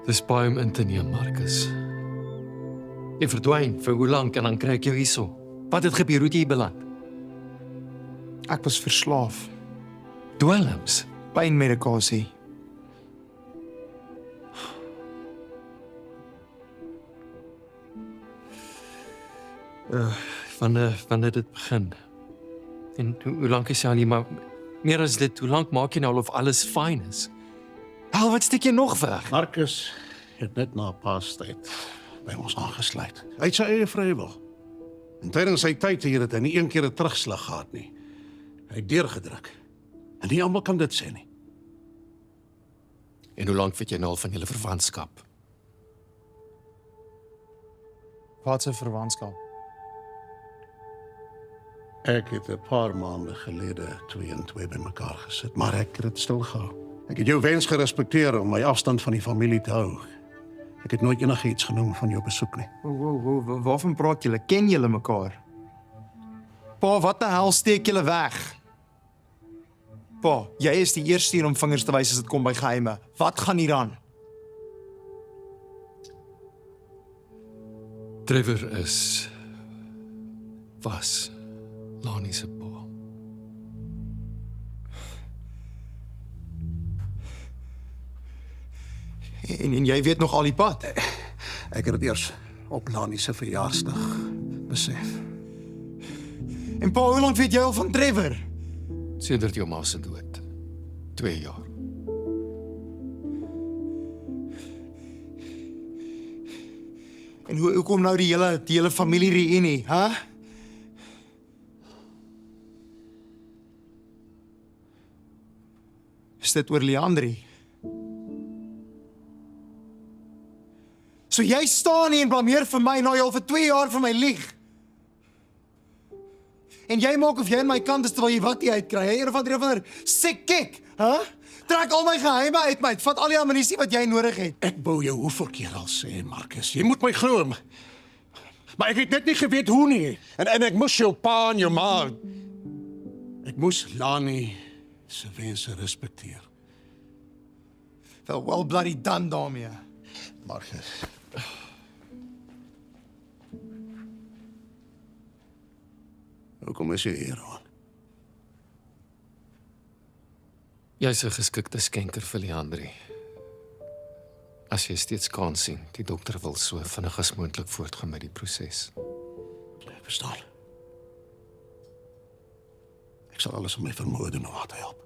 Dis baie om in te neem, Marcus. Jy verdwyn vir hoe lank en dan kry ek jou hierso. Wat het gebeur? Hoe het jy beland? Ek was verslaaf. Dwelms. Pynmedikasie. Wanneer dit begin? En hoe lank is jy al hier? Maar meer as dit, hoe lank maak jy nou al of alles fyn is? Hel, wat steek jy nog weg? Marcus het net na 'n paar tyd by ons aangesluit. Hy het sy eie vrywil. En tydens sy tyd hier het hy nie een keer 'n terugslag gehad nie. Hy het deurgedruk. En nie almal kan dit sê nie. En hoe lank weet jy nou al van julle verwantskap? Wat 'n verwantskap. Ek het 'n paar maande gelede 2 en 2 bymekaar gesit, maar ek het dit stilgehou. Ek het jou wens gerespekteer om my afstand van die familie te hou. Ek het nooit enigiets genoem van jou besoek nie. Waarvan praat julle? Ken julle mekaar? Pa, wat die hel steek julle weg? Pa, jy is die eerste hier om vingers te wys as dit kom by geheime. Wat gaan hier aan? Trevor was Lani se pa. En jy weet nog al die pad? Ek het dit eers op Lani se verjaarsdag besef. En pa, hoe lank weet jy al van Trevor? Sedert jou ma se dood. 2 jaar. En hoe kom nou die hele familie reunie, hè? Is dit oor Leandri? So jy staan hier en blameer vir my nou jy al vir 2 jaar vir my lieg. En jy maak of jy aan my kant is terwyl jy wat jy uitkry, hè? Een of ander sick kick, hè? Trek al my geheime uit my, vat al die ammunisie wat jy nodig het. Ek wou jou hoeveel keer al sê, Marcus, jy moet my glo. Maar ek het net nie geweet hoe nie. En ek moes jou pa en jou ma. Ek moes Lani se wense respekteer. Well bloody done daarmee. Marcus. Hoekom is jy hier, Ron? Jy's 'n geskikte skenker vir Leandri. As jy steeds kan sien, die dokter wil so vinnig as moontlik voortgaan met die proses. Ek verstaan. Ek sal alles om my vermoë doen om haar te help.